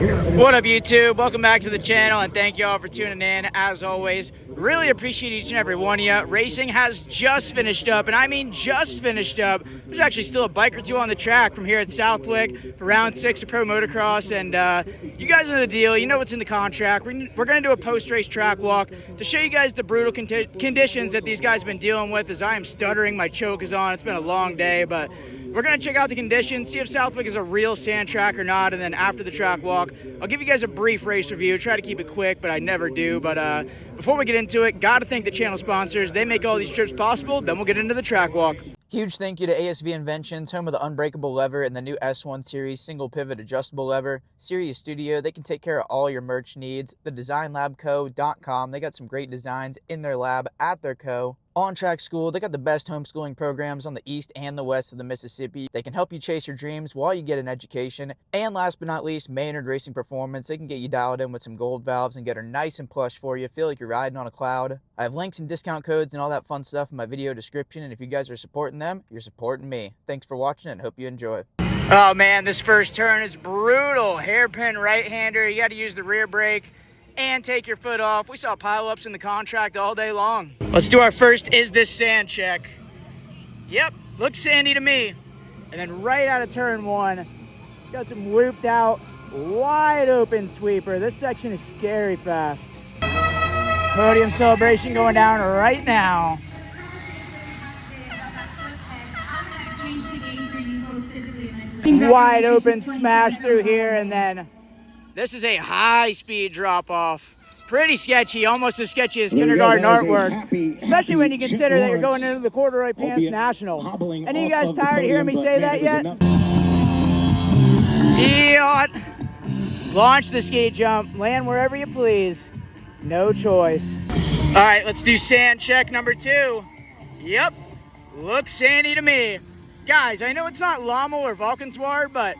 What up, YouTube? Welcome back to the channel, and thank you all for tuning in. As always, really appreciate each and every one of you. Racing has just finished up, and I mean just finished up. There's actually still a bike or two on the track from here at Southwick for round 6 of Pro Motocross, and you guys know the deal. You know what's in the contract. We're going to do a post-race track walk to show you guys the brutal conditions that these guys have been dealing with. As I am stuttering, my choke is on. It's been a long day, but we're going to check out the conditions, see if Southwick is a real sand track or not, and then after the track walk, I'll give you guys a brief race review. Try to keep it quick, but I never do. But before we get into it, got to thank the channel sponsors. They make all these trips possible. Then we'll get into the track walk. Huge thank you to ASV Inventions, home of the unbreakable lever and the new S1 series single pivot adjustable lever. Sirius Studio, they can take care of all your merch needs. The designlabco.com, they got some great designs in their lab at their co. On Track School, they got the best homeschooling programs on the east and the west of the Mississippi. They can help you chase your dreams while you get an education. And last but not least, Maynard Racing Performance. They can get you dialed in with some gold valves and get her nice and plush for you. Feel like you're riding on a cloud. I have links and discount codes and all that fun stuff in my video description, and if you guys are supporting them, you're supporting me. Thanks for watching and hope you enjoy. Oh man, this first turn is brutal. Hairpin right-hander. You got to use the rear brake and take your foot off. We saw pileups in the contract all day long. Let's do our first is this sand check. Yep, looks sandy to me. And then right out of turn 1, got some looped out, wide open sweeper. This section is scary fast. Podium celebration going down right now. Wide open smash through here, and then this is a high-speed drop-off. Pretty sketchy, almost as sketchy as kindergarten artwork, especially when you consider that you're going into the Corduroy Pants National. Any of you guys tired of hearing me say that yet? Yacht. Launch the ski jump, land wherever you please. No choice. All right, let's do sand check number 2. Yep, looks sandy to me. Guys, I know it's not Lommel or Valkenswaard, but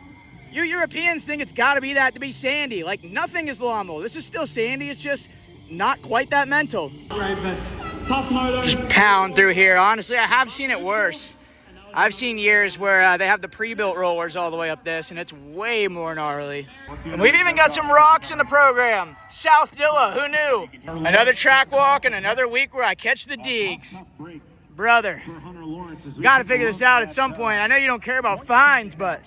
you Europeans think it's got to be that to be sandy. Like, nothing is Lommel. This is still sandy. It's just not quite that mental. Right, but tough moto. Just pound through here. Honestly, I have seen it worse. I've seen years where they have the pre-built rollers all the way up this, and it's way more gnarly. And we've even got some rocks in the program. South Dilla, who knew? Another track walk and another week where I catch the digs. Brother, we got to figure this out at some point. I know you don't care about fines, but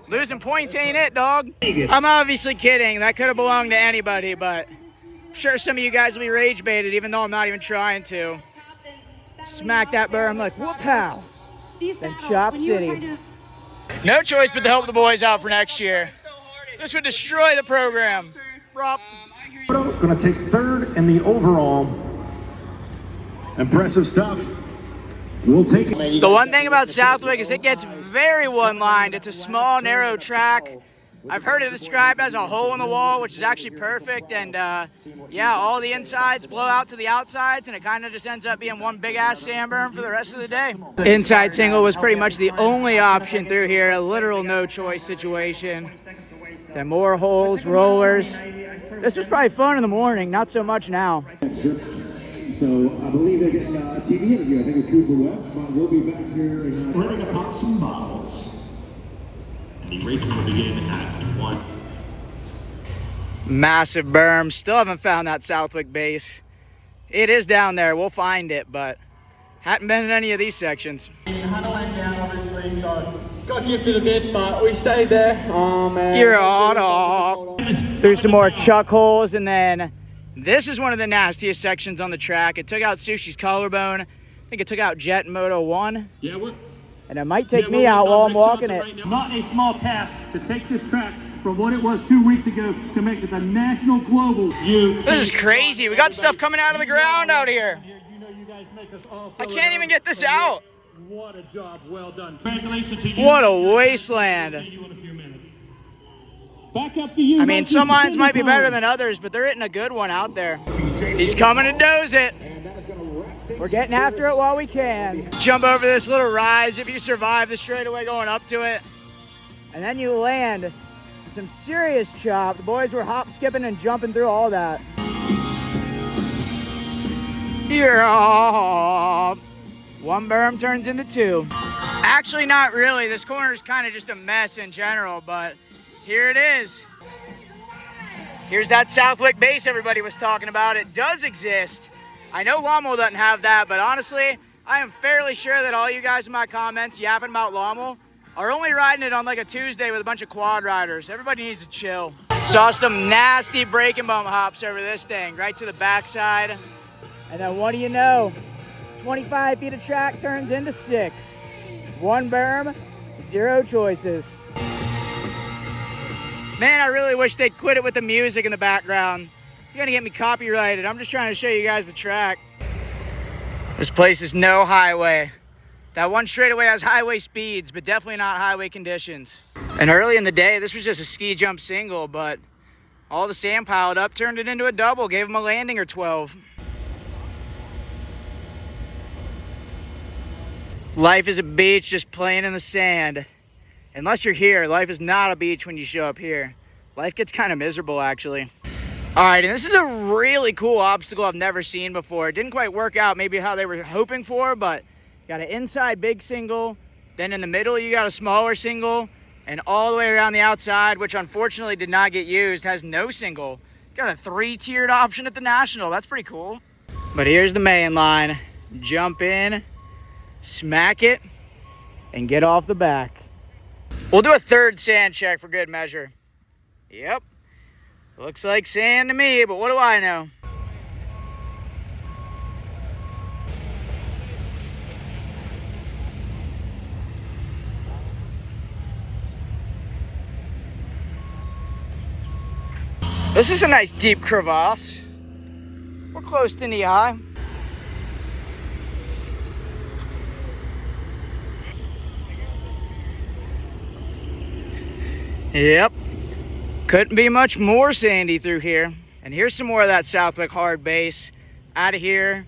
losing points ain't it, dog. I'm obviously kidding. That could have belonged to anybody, but I'm sure some of you guys will be rage baited, even though I'm not even trying to. Smack that berm like, whoop-pow. Then Chop City. No choice but to help the boys out for next year. This would destroy the program. Rob. Going to take 3rd in the overall. Impressive stuff. We'll take it. The one thing about Southwick is it gets very one-lined. It's a small, narrow track. I've heard it described as a hole in the wall, which is actually perfect. And yeah, all the insides blow out to the outsides, and it kind of just ends up being one big-ass sand berm for the rest of the day. Inside single was pretty much the only option through here, a literal no-choice situation. Then more holes, rollers. This was probably fun in the morning, not so much now. So I believe they're getting a TV interview. I think it's Cooper Webb, but we'll be back here in we're going to pop some bottles. And the racing will begin at 1. Massive berm. Still haven't found that Southwick base. It is down there. We'll find it, but hadn't been in any of these sections. Hannah went down, obviously, so got gifted a bit, but we stayed there. Oh, man. You're all through some more chuck holes, and then this is one of the nastiest sections on the track. It took out Sushi's collarbone. I think it took out Jet in Moto 1. Yeah, and it might take me out while I'm walking it. Right, not a small task to take this track from what it was 2 weeks ago to make it the national global. This is crazy. We got stuff coming out of the ground out here. I can't even get this out. What a job, well done. Congratulations to you. What a wasteland. Back up to you. I mean, some lines might be better than others, but they're hitting a good one out there. He's coming to nose it. We're getting after it while we can. Jump over this little rise if you survive the straightaway going up to it. And then you land in some serious chop. The boys were hop, skipping, and jumping through all that. Yeah. One berm turns into 2. Actually, not really. This corner is kind of just a mess in general, but here it is. Here's that Southwick base everybody was talking about. It does exist. I know Lommel doesn't have that, but honestly, I am fairly sure that all you guys in my comments yapping about Lommel are only riding it on like a Tuesday with a bunch of quad riders. Everybody needs to chill. Saw some nasty break and bump hops over this thing, right to the backside. And then what do you know? 25 feet of track turns into 6. 1 berm, 0 choices. Man, I really wish they'd quit it with the music in the background. You're gonna get me copyrighted. I'm just trying to show you guys the track. This place is no highway. That one straightaway has highway speeds, but definitely not highway conditions. And early in the day, this was just a ski jump single, but all the sand piled up turned it into a double, gave them a landing or 12. Life is a beach just playing in the sand. Unless you're here, life is not a beach when you show up here. Life gets kind of miserable, actually. All right, and this is a really cool obstacle I've never seen before. It didn't quite work out maybe how they were hoping for, but you got an inside big single, then in the middle you got a smaller single, and all the way around the outside, which unfortunately did not get used, has no single. Got a 3-tiered option at the National. That's pretty cool. But here's the main line. Jump in, smack it, and get off the back. We'll do a third sand check for good measure. Yep. Looks like sand to me, but what do I know? This is a nice deep crevasse. We're close to knee high. Yep. Couldn't be much more sandy through here. And here's some more of that Southwick hard base. Out of here,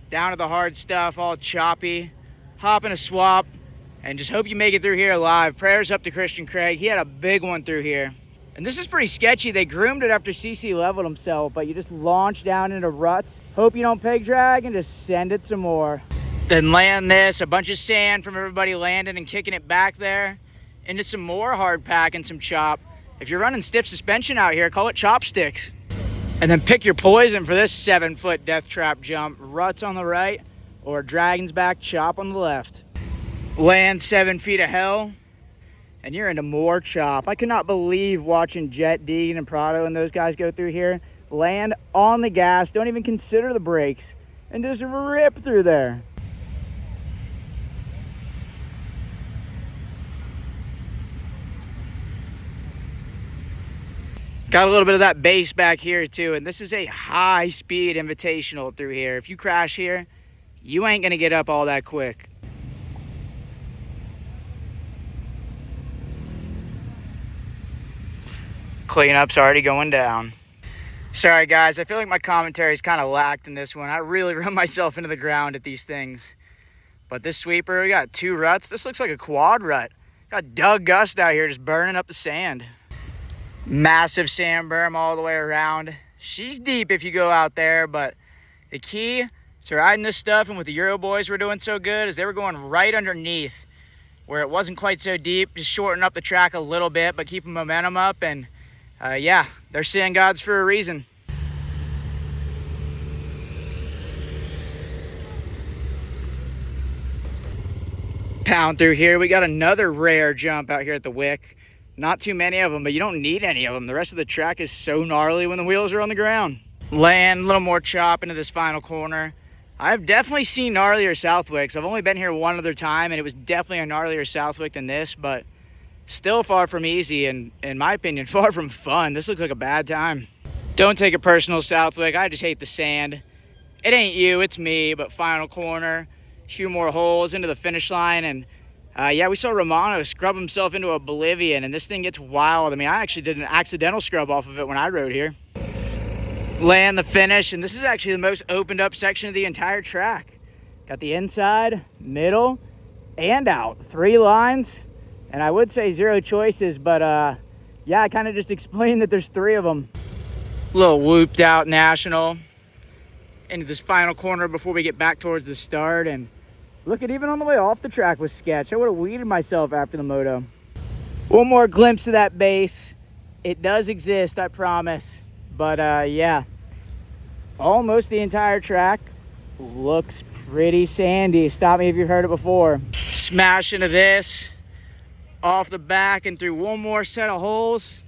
down to the hard stuff, all choppy. Hop in a swap, and just hope you make it through here alive. Prayers up to Christian Craig. He had a big one through here. And this is pretty sketchy. They groomed it after CC leveled himself, but you just launch down into ruts. Hope you don't peg drag and just send it some more. Then land this, a bunch of sand from everybody landing and kicking it back there into some more hard pack and some chop. If you're running stiff suspension out here, call it chopsticks. And then pick your poison for this 7-foot death trap jump. Ruts on the right or dragon's back chop on the left. Land 7 feet of hell and you're into more chop. I could not believe watching Jet, Deegan, and Prado and those guys go through here. Land on the gas, don't even consider the brakes, and just rip through there. Got a little bit of that base back here too, and this is a high-speed invitational through here. If you crash here, you ain't gonna get up all that quick. Cleanup's already going down. Sorry guys, I feel like my commentary's kind of lacked in this one. I really run myself into the ground at these things. But this sweeper, we got 2 ruts. This looks like a quad rut. Got Doug Gust out here just burning up the sand. Massive sand berm all the way around. She's deep if you go out there, but the key to riding this stuff and what the Euro boys were doing so good is they were going right underneath where it wasn't quite so deep, just shorten up the track a little bit, but keeping momentum up. And yeah, they're sand gods for a reason. Pound through here. We got another rare jump out here at the Wick. Not too many of them, but you don't need any of them. The rest of the track is so gnarly when the wheels are on the ground. Land, a little more chop into this final corner. I've definitely seen gnarlier Southwicks. I've only been here one other time, and it was definitely a gnarlier Southwick than this, but still far from easy, and in my opinion, far from fun. This looks like a bad time. Don't take it personal, Southwick. I just hate the sand. It ain't you, it's me, but final corner. A few more holes into the finish line, and yeah, we saw Romano scrub himself into oblivion, and this thing gets wild. I mean, I actually did an accidental scrub off of it when I rode here. Land the finish, and this is actually the most opened up section of the entire track. Got the inside, middle, and out. 3 lines, and I would say 0 choices, but yeah, I kind of just explained that there's 3 of them. Little whooped out national into this final corner before we get back towards the start, and look, at even on the way off the track was sketch. I would have weeded myself after the moto. One more glimpse of that base. It does exist, I promise. But yeah, almost the entire track looks pretty sandy. Stop me if you've heard it before. Smash into this off the back and through one more set of holes.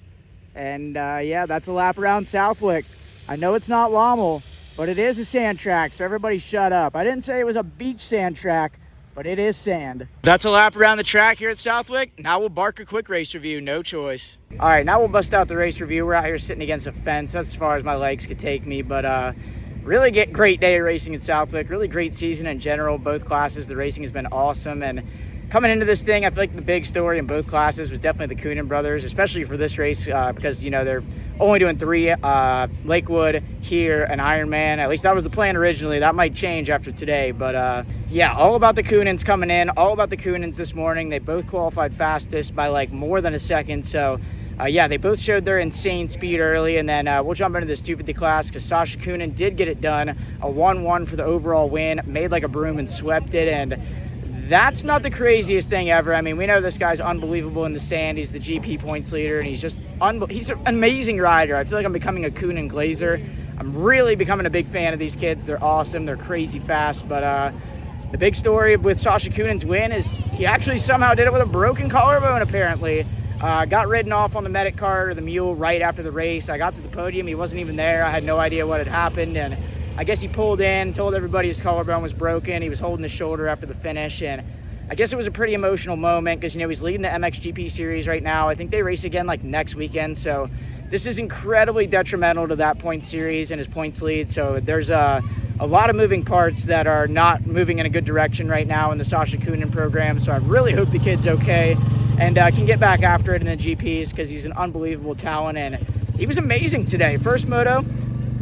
And yeah, that's a lap around Southwick. I know it's not Lommel, but it is a sand track, so everybody shut up. I didn't say it was a beach sand track, but it is sand. That's a lap around the track here at Southwick. Now we'll bark a quick race review, no choice. All right, now we'll bust out the race review. We're out here sitting against a fence. That's as far as my legs could take me, but really great day of racing at Southwick. Really great season in general, both classes. The racing has been awesome, and coming into this thing, I feel like the big story in both classes was definitely the Coonan brothers, especially for this race because, you know, they're only doing 3, Lakewood, here, and Ironman. At least that was the plan originally. That might change after today. But, yeah, all about the Coonans coming in, all about the Coonans this morning. They both qualified fastest by, like, more than a second. So, yeah, they both showed their insane speed early. And then we'll jump into this 250 class because Sasha Coonan did get it done. A 1-1 for the overall win. Made like a broom and swept it. And that's not the craziest thing ever. I mean, we know this guy's unbelievable in the sand. He's the GP points leader, and he's just he's an amazing rider. I feel like I'm becoming a Coonan glazer. I'm really becoming a big fan of these kids. They're awesome. They're crazy fast. But the big story with Sasha Coonan's win is he actually somehow did it with a broken collarbone, apparently. Got ridden off on the medic cart or the mule right after the race. I got to the podium. He wasn't even there. I had no idea what had happened, and I guess he pulled in, told everybody his collarbone was broken. He was holding his shoulder after the finish, and I guess it was a pretty emotional moment because, you know, he's leading the MXGP series right now. I think they race again like next weekend, so this is incredibly detrimental to that point series and his points lead. So there's a lot of moving parts that are not moving in a good direction right now in the Sasha Coonan program. So I really hope the kid's okay and can get back after it in the GPs because he's an unbelievable talent, and he was amazing today. First moto,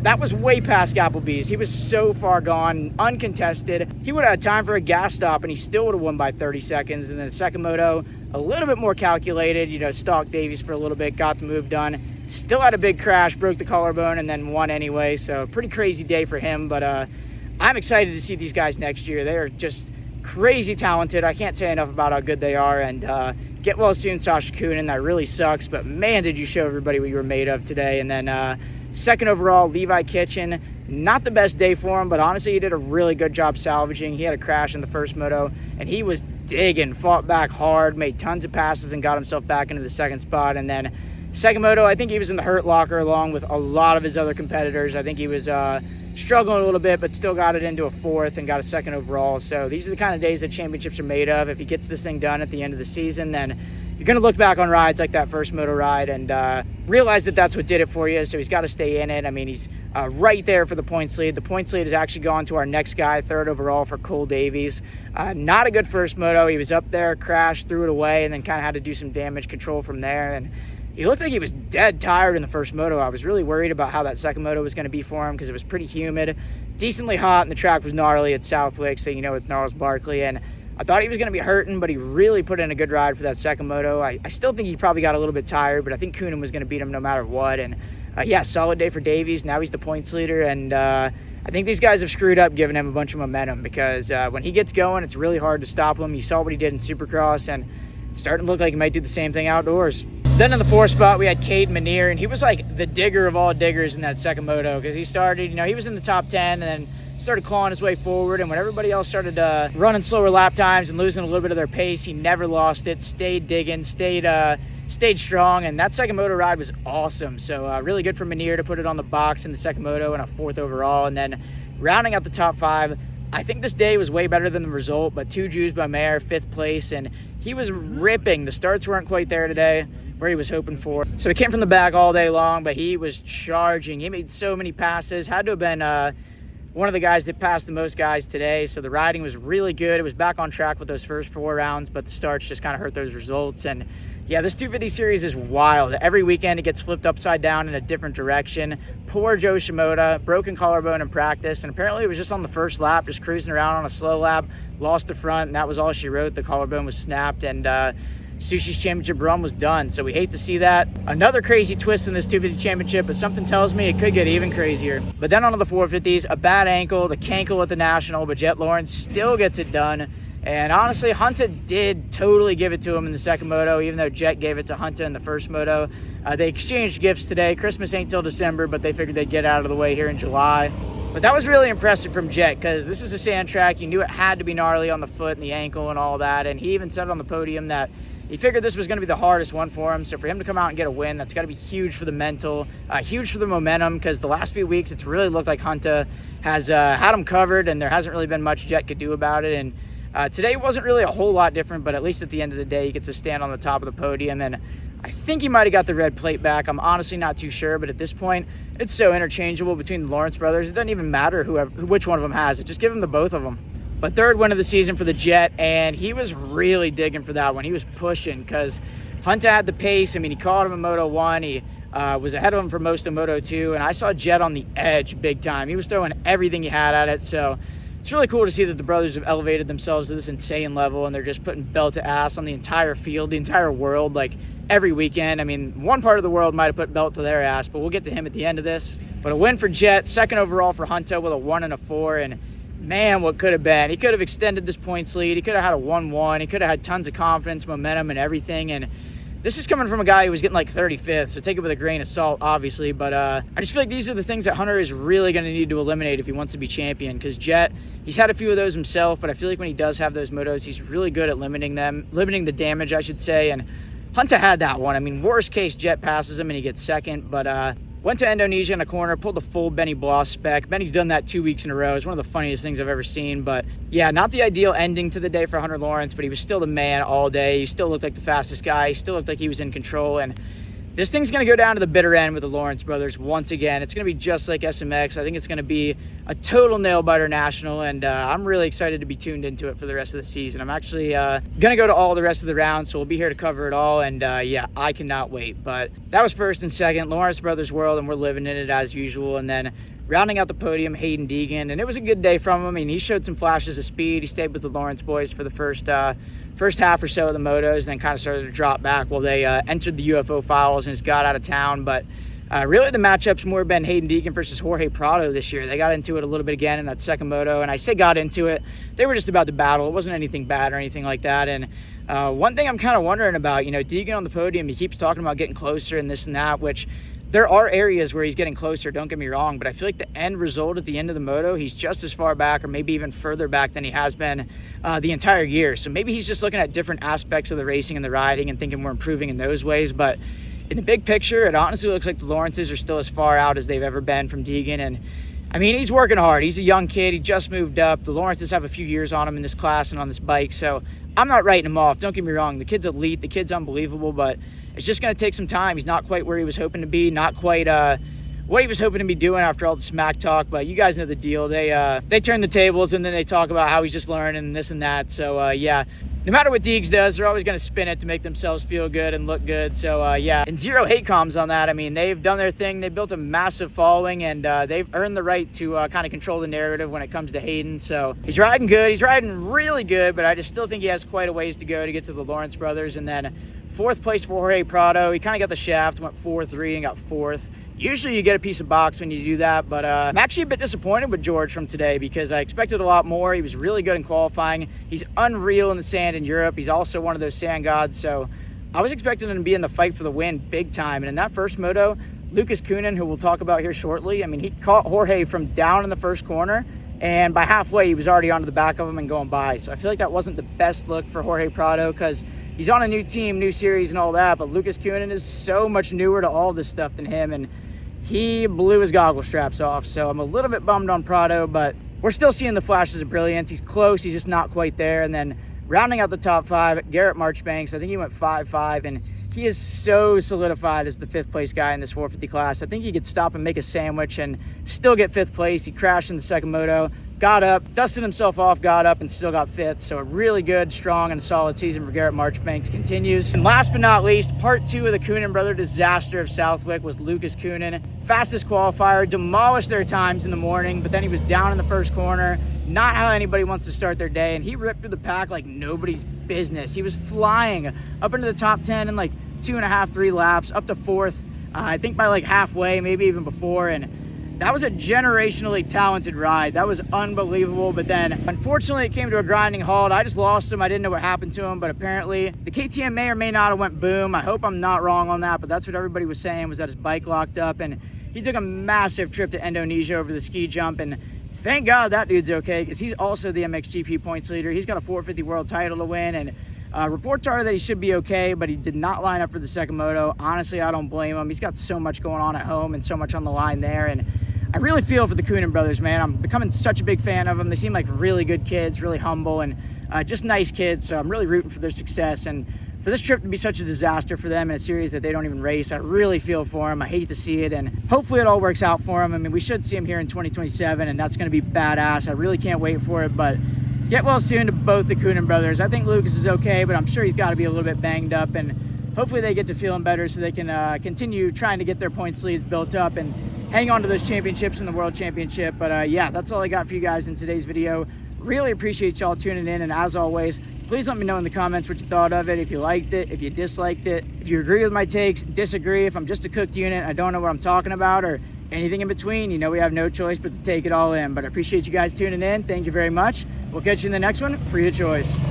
that was way past Applebee's. He was so far gone, uncontested. He would have had time for a gas stop, and he still would have won by 30 seconds. And then the second moto, a little bit more calculated, you know, stalked Davies for a little bit, got the move done. Still had a big crash, broke the collarbone, and then won anyway. So pretty crazy day for him, but I'm excited to see these guys next year. They are just crazy talented. I can't say enough about how good they are, and get well soon, Sasha Coonan. That really sucks, but man, did you show everybody what you were made of today. And then second overall, Levi Kitchen. Not the best day for him, but honestly, he did a really good job salvaging. He had a crash in the first moto, and he was digging, fought back hard, made tons of passes, and got himself back into the second spot. And then second moto, I think he was in the hurt locker along with a lot of his other competitors. I think he was struggling a little bit, but still got it into a fourth and got a second overall. So these are the kind of days that championships are made of. If he gets this thing done at the end of the season, then you're going to look back on rides like that first moto ride and realize that that's what did it for you. So he's got to stay in it. I mean, he's right there for the points lead. The points lead has actually gone to our next guy, third overall for Cole Davies. Not a good first moto. He was up there, crashed, threw it away, and then kind of had to do some damage control from there. And he looked like he was dead tired in the first moto. I was really worried about how that second moto was going to be for him because it was pretty humid, decently hot, and the track was gnarly at Southwick, so you know it's Gnarls Barkley. And I thought he was going to be hurting, but he really put in a good ride for that second moto. I still think he probably got a little bit tired, but I think Coonan was going to beat him no matter what. And yeah, solid day for Davies. Now he's the points leader, and I think these guys have screwed up giving him a bunch of momentum because when he gets going, it's really hard to stop him. You saw what he did in Supercross, and it's starting to look like he might do the same thing outdoors. Then in the fourth spot, we had Cade Manier, and he was like the digger of all diggers in that second moto because he started, you know, he was in the top 10 and then started clawing his way forward. And when everybody else started running slower lap times and losing a little bit of their pace, he never lost it, stayed digging, stayed strong. And that second moto ride was awesome. So really good for Manier to put it on the box in the second moto and a fourth overall. And then rounding out the top 5, I think this day was way better than the result, but 2 Jews by Mayer, 5th place, and he was ripping. The starts weren't quite there today where he was hoping for. So he came from the back all day long, but he was charging. He made so many passes. Had to have been one of the guys that passed the most guys today. So the riding was really good. It was back on track with those first 4 rounds, but the starts just kind of hurt those results. And yeah, this 250 series is wild. Every weekend it gets flipped upside down in a different direction. Poor Joe Shimoda, broken collarbone in practice, and apparently it was just on the first lap, just cruising around on a slow lap, lost the front, and that was all she wrote. The collarbone was snapped, and Sushi's championship run was done. So we hate to see that. Another crazy twist in this 250 championship, but something tells me it could get even crazier. But then onto the 450s, a bad ankle, the cankle at the National, but Jet Lawrence still gets it done. And honestly, Hunter did totally give it to him in the second moto, even though Jet gave it to Hunter in the first moto. They exchanged gifts today. Christmas ain't till December, but they figured they'd get out of the way here in July. But that was really impressive from Jet, because this is a sand track. You knew it had to be gnarly on the foot and the ankle and all that. And he even said on the podium that he figured this was going to be the hardest one for him. So for him to come out and get a win, that's got to be huge for the mental, huge for the momentum, because the last few weeks it's really looked like Hunter has had him covered, and there hasn't really been much Jet could do about it. And today wasn't really a whole lot different, but at least at the end of the day, he gets to stand on the top of the podium. And I think he might have got the red plate back. I'm honestly not too sure, but at this point, it's so interchangeable between the Lawrence brothers. It doesn't even matter which one of them has it. Just give them the both of them. But third win of the season for the Jet, and he was really digging for that one. He was pushing because Hunter had the pace. I mean, he caught him in Moto 1. He was ahead of him for most of Moto 2, and I saw Jet on the edge big time. He was throwing everything he had at it, so it's really cool to see that the brothers have elevated themselves to this insane level, and they're just putting belt to ass on the entire field, the entire world, like every weekend. I mean, one part of the world might have put belt to their ass, but we'll get to him at the end of this. But a win for Jet, second overall for Hunter with a 1 and a 4, and man, what could have been. He could have extended this points lead. He could have had a 1-1. He could have had tons of confidence, momentum, and everything. And this is coming from a guy who was getting like 35th, so take it with a grain of salt, obviously. But I just feel like these are the things that Hunter is really going to need to eliminate if he wants to be champion. Because Jet, he's had a few of those himself, but I feel like when he does have those motos, he's really good at limiting the damage, I should say. And Hunter had that one. I mean, worst case, Jet passes him and he gets second. But went to Indonesia in a corner, pulled the full Benny Bloss spec. Benny's done that 2 weeks in a row. It's one of the funniest things I've ever seen. But yeah, not the ideal ending to the day for Hunter Lawrence, but he was still the man all day. He still looked like the fastest guy. He still looked like he was in control. And this thing's going to go down to the bitter end with the Lawrence brothers once again. It's going to be just like SMX. I think it's going to be a total nail-biter national, and I'm really excited to be tuned into it for the rest of the season. I'm actually going to go to all the rest of the rounds, so we'll be here to cover it all, and yeah, I cannot wait. But that was first and second, Lawrence brothers world, and we're living in it as usual. And then rounding out the podium, Hayden Deegan, and it was a good day from him. I mean, he showed some flashes of speed. He stayed with the Lawrence boys for the first half or so of the motos, and then kind of started to drop back while they entered the UFO finals and just got out of town. But really the matchup's more been Hayden Deegan versus Jorge Prado this year. They got into it a little bit again in that second moto, and I say got into it. They were just about to battle. It wasn't anything bad or anything like that. And one thing I'm kind of wondering about, you know, Deegan on the podium, he keeps talking about getting closer and this and that, which there are areas where he's getting closer, don't get me wrong, but I feel like the end result at the end of the moto, he's just as far back or maybe even further back than he has been the entire year. So maybe he's just looking at different aspects of the racing and the riding and thinking we're improving in those ways. But in the big picture, it honestly looks like the Lawrences are still as far out as they've ever been from Deegan. And I mean, he's working hard. He's a young kid. He just moved up. The Lawrences have a few years on him in this class and on this bike. So I'm not writing him off. Don't get me wrong. The kid's elite. The kid's unbelievable, but it's just going to take some time. He's not quite where he was hoping to be, not quite what he was hoping to be doing after all the smack talk, but you guys know the deal. They turn the tables, and then they talk about how he's just learning and this and that. So, yeah, no matter what Deegs does, they're always going to spin it to make themselves feel good and look good. So, yeah, and zero hate comms on that. I mean, they've done their thing. They built a massive following, and they've earned the right to kind of control the narrative when it comes to Hayden. So he's riding good. He's riding really good, but I just still think he has quite a ways to go to get to the Lawrence brothers. And then fourth place for Jorge Prado. He kind of got the shaft, went 4-3 and got fourth. Usually you get a piece of box when you do that, but I'm actually a bit disappointed with George from today because I expected a lot more. He was really good in qualifying. He's unreal in the sand in Europe. He's also one of those sand gods, so I was expecting him to be in the fight for the win big time. And in that first moto, Lucas Coonan, who we'll talk about here shortly, I mean, he caught Jorge from down in the first corner, and by halfway he was already onto the back of him and going by. So I feel like that wasn't the best look for Jorge Prado because he's on a new team, new series and all that, but Lucas Coonan is so much newer to all this stuff than him, and he blew his goggle straps off. So I'm a little bit bummed on Prado, but we're still seeing the flashes of brilliance. He's close, he's just not quite there. And then rounding out the top five, Garrett Marchbanks, I think he went 5-5, and he is so solidified as the fifth place guy in this 450 class. I think he could stop and make a sandwich and still get fifth place. He crashed in the second moto, got up, dusted himself off, got up, and still got fifth. So a really good, strong, and solid season for Garrett Marchbanks continues. And last but not least, part two of the Coonan brother disaster of Southwick was Lucas Coonan. Fastest qualifier, demolished their times in the morning, but then he was down in the first corner. Not how anybody wants to start their day, and he ripped through the pack like nobody's business. He was flying up into the top 10 in like 2.5, 3 laps, up to fourth, I think by like halfway, maybe even before, and that was a generationally talented ride. That was unbelievable. But then unfortunately it came to a grinding halt. I just lost him. I didn't know what happened to him, but apparently the KTM may or may not have went boom. I hope I'm not wrong on that, but that's what everybody was saying, was that his bike locked up, and he took a massive trip to Indonesia over the ski jump. And thank God that dude's okay, because he's also the MXGP points leader. He's got a 450 world title to win, and reports are that he should be okay, but he did not line up for the second moto. Honestly, I don't blame him. He's got so much going on at home and so much on the line there, and I really feel for the Coonan brothers, man. I'm becoming such a big fan of them. They seem like really good kids, really humble, and just nice kids, so I'm really rooting for their success. And for this trip to be such a disaster for them in a series that they don't even race, I really feel for them. I hate to see it, and hopefully it all works out for them. I mean, we should see them here in 2027, and that's going to be badass. I really can't wait for it, but get well soon to both the Coonan brothers. I think Lucas is okay, but I'm sure he's got to be a little bit banged up, and hopefully they get to feeling better so they can continue trying to get their points leads built up and hang on to those championships in the World Championship. But yeah, that's all I got for you guys in today's video. Really appreciate y'all tuning in, and as always, please let me know in the comments what you thought of it, if you liked it, if you disliked it, if you agree with my takes, disagree, if I'm just a cooked unit, I don't know what I'm talking about, or anything in between. You know, we have no choice but to take it all in. But I appreciate you guys tuning in. Thank you very much. We'll catch you in the next one. Free of choice.